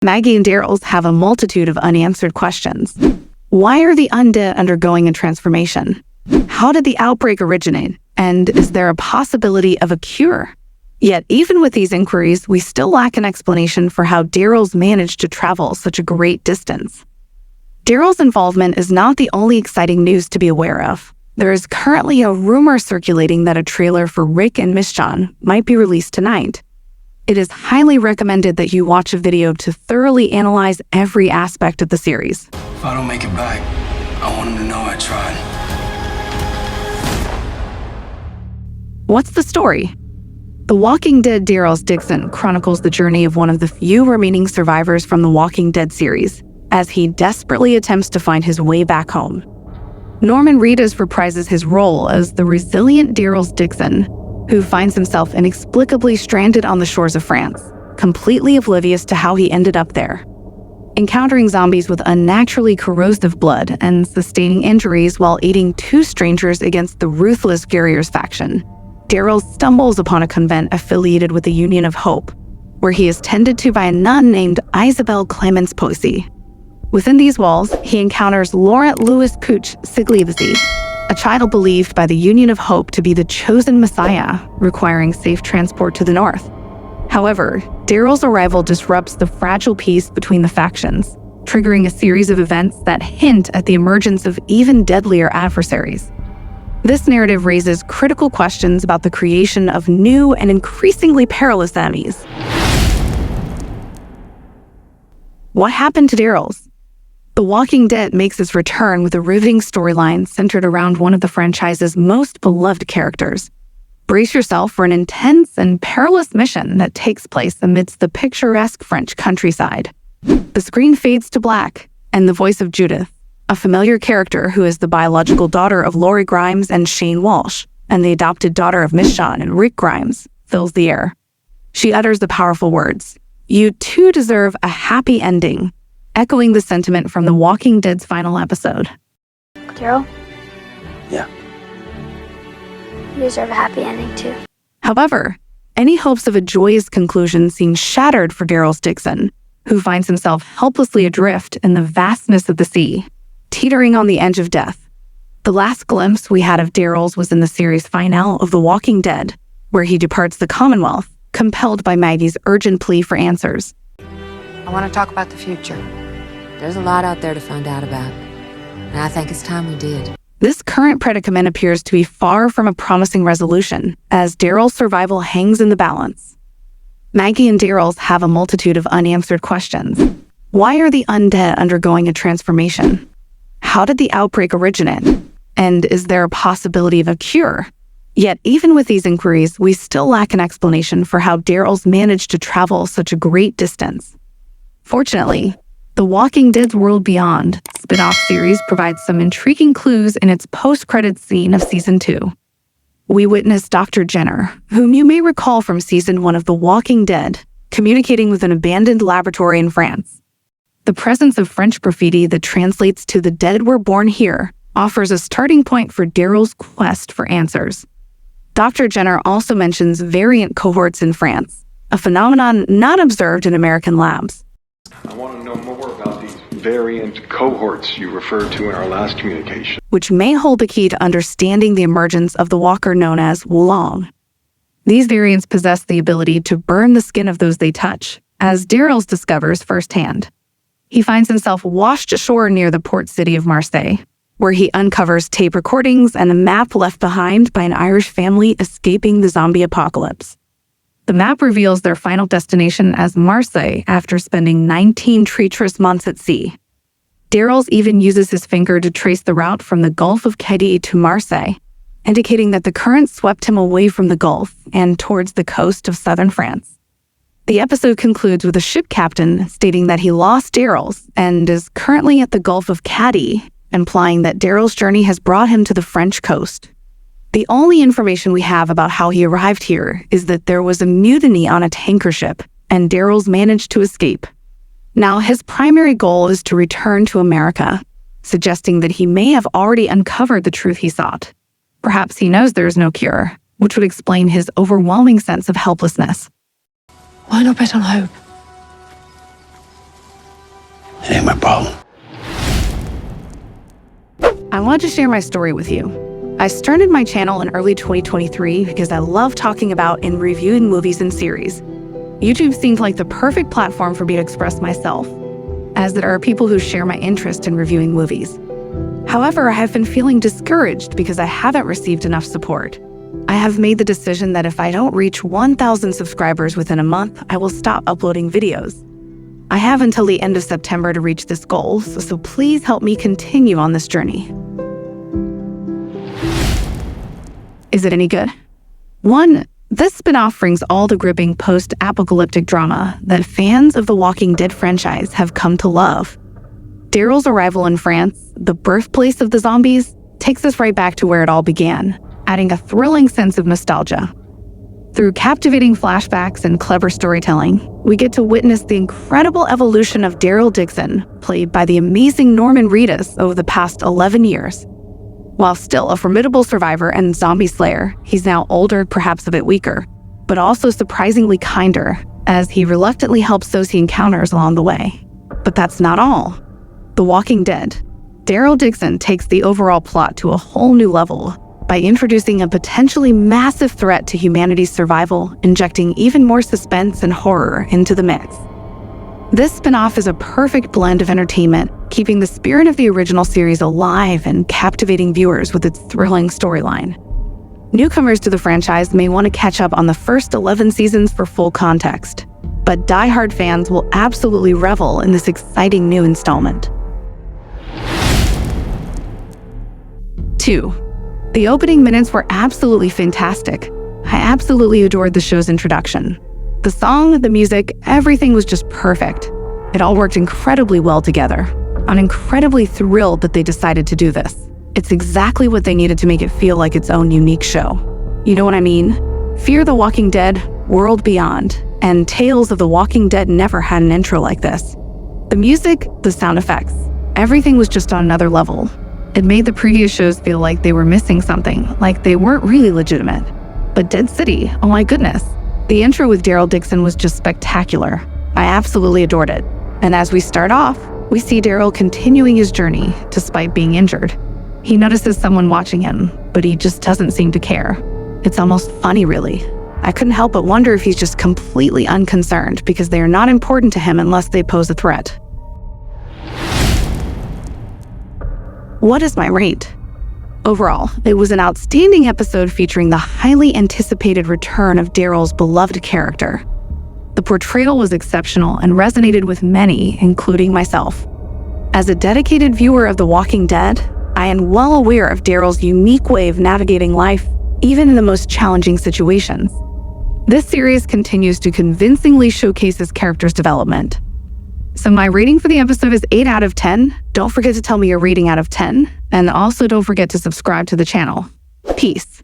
Maggie and Daryl's have a multitude of unanswered questions. Why are the undead undergoing a transformation? How did the outbreak originate? And is there a possibility of a cure? Yet, even with these inquiries, we still lack an explanation for how Daryl's managed to travel such a great distance. Daryl's involvement is not the only exciting news to be aware of. There is currently a rumor circulating that a trailer for Rick and Michonne might be released tonight. It is highly recommended that you watch a video to thoroughly analyze every aspect of the series. If I don't make it back, I want them to know I tried. What's the story? The Walking Dead Daryl Dixon chronicles the journey of one of the few remaining survivors from the Walking Dead series, as he desperately attempts to find his way back home. Norman Reedus reprises his role as the resilient Daryl Dixon, who finds himself inexplicably stranded on the shores of France, completely oblivious to how he ended up there. Encountering zombies with unnaturally corrosive blood and sustaining injuries while aiding two strangers against the ruthless Guerriers faction, Daryl stumbles upon a convent affiliated with the Union of Hope, where he is tended to by a nun named Isabel Clemens Posey. Within these walls, he encounters Laurent Louis Couch Siglivzy, a child believed by the Union of Hope to be the chosen Messiah, requiring safe transport to the north. However, Daryl's arrival disrupts the fragile peace between the factions, triggering a series of events that hint at the emergence of even deadlier adversaries. This narrative raises critical questions about the creation of new and increasingly perilous enemies. What happened to Daryl's? The Walking Dead makes its return with a riveting storyline centered around one of the franchise's most beloved characters. Brace yourself for an intense and perilous mission that takes place amidst the picturesque French countryside. The screen fades to black, and the voice of Judith, a familiar character who is the biological daughter of Lori Grimes and Shane Walsh, and the adopted daughter of Michonne and Rick Grimes, fills the air. She utters the powerful words, "You too deserve a happy ending," echoing the sentiment from The Walking Dead's final episode. Daryl? Yeah. You deserve a happy ending too. However, any hopes of a joyous conclusion seem shattered for Daryl Dixon, who finds himself helplessly adrift in the vastness of the sea, teetering on the edge of death. The last glimpse we had of Daryl's was in the series finale of The Walking Dead, where he departs the Commonwealth, compelled by Maggie's urgent plea for answers. I want to talk about the future. There's a lot out there to find out about, and I think it's time we did. This current predicament appears to be far from a promising resolution, as Daryl's survival hangs in the balance. Maggie and Daryl's have a multitude of unanswered questions. Why are the undead undergoing a transformation? How did the outbreak originate? And is there a possibility of a cure? Yet, even with these inquiries, we still lack an explanation for how Daryl's managed to travel such a great distance. Fortunately, The Walking Dead's World Beyond spinoff series provides some intriguing clues in its post-credits scene of Season 2. We witness Dr. Jenner, whom you may recall from Season 1 of The Walking Dead, communicating with an abandoned laboratory in France. The presence of French graffiti that translates to "The dead were born here" offers a starting point for Daryl's quest for answers. Dr. Jenner also mentions variant cohorts in France, a phenomenon not observed in American labs. I want to know more about these variant cohorts you referred to in our last communication. Which may hold the key to understanding the emergence of the walker known as Wulong. These variants possess the ability to burn the skin of those they touch, as Daryl's discovers firsthand. He finds himself washed ashore near the port city of Marseille, where he uncovers tape recordings and a map left behind by an Irish family escaping the zombie apocalypse. The map reveals their final destination as Marseille after spending 19 treacherous months at sea. Daryl even uses his finger to trace the route from the Gulf of Cadiz to Marseille, indicating that the current swept him away from the Gulf and towards the coast of southern France. The episode concludes with a ship captain stating that he lost Daryl and is currently at the Gulf of Cadiz, implying that Daryl's journey has brought him to the French coast. The only information we have about how he arrived here is that there was a mutiny on a tanker ship, and Daryl's managed to escape. Now, his primary goal is to return to America, suggesting that he may have already uncovered the truth he sought. Perhaps he knows there is no cure, which would explain his overwhelming sense of helplessness. Why not bet on hope? It ain't my problem. I want to share my story with you. I started my channel in early 2023 because I love talking about and reviewing movies and series. YouTube seemed like the perfect platform for me to express myself, as there are people who share my interest in reviewing movies. However, I have been feeling discouraged because I haven't received enough support. I have made the decision that if I don't reach 1,000 subscribers within a month, I will stop uploading videos. I have until the end of September to reach this goal, so please help me continue on this journey. Is it any good? 1. This spinoff brings all the gripping post-apocalyptic drama that fans of the Walking Dead franchise have come to love. Daryl's arrival in France, the birthplace of the zombies, takes us right back to where it all began, adding a thrilling sense of nostalgia. Through captivating flashbacks and clever storytelling, we get to witness the incredible evolution of Daryl Dixon, played by the amazing Norman Reedus over the past 11 years. While still a formidable survivor and zombie slayer, he's now older, perhaps a bit weaker, but also surprisingly kinder, as he reluctantly helps those he encounters along the way. But that's not all. The Walking Dead. Daryl Dixon takes the overall plot to a whole new level by introducing a potentially massive threat to humanity's survival, injecting even more suspense and horror into the mix. This spinoff is a perfect blend of entertainment, keeping the spirit of the original series alive and captivating viewers with its thrilling storyline. Newcomers to the franchise may want to catch up on the first 11 seasons for full context, but die-hard fans will absolutely revel in this exciting new installment. 2. The opening minutes were absolutely fantastic. I absolutely adored the show's introduction. The song, the music, everything was just perfect. It all worked incredibly well together. I'm incredibly thrilled that they decided to do this. It's exactly what they needed to make it feel like its own unique show. You know what I mean? Fear the Walking Dead, World Beyond, and Tales of the Walking Dead never had an intro like this. The music, the sound effects, everything was just on another level. It made the previous shows feel like they were missing something, like they weren't really legitimate. But Dead City, oh my goodness. The intro with Daryl Dixon was just spectacular. I absolutely adored it. And as we start off, we see Daryl continuing his journey despite being injured. He notices someone watching him, but he just doesn't seem to care. It's almost funny, really. I couldn't help but wonder if he's just completely unconcerned because they are not important to him unless they pose a threat. What is my rate? Overall, it was an outstanding episode featuring the highly anticipated return of Daryl's beloved character. The portrayal was exceptional and resonated with many, including myself. As a dedicated viewer of The Walking Dead, I am well aware of Daryl's unique way of navigating life, even in the most challenging situations. This series continues to convincingly showcase his character's development. So my rating for the episode is 8 out of 10. Don't forget to tell me your rating out of 10. And also don't forget to subscribe to the channel. Peace.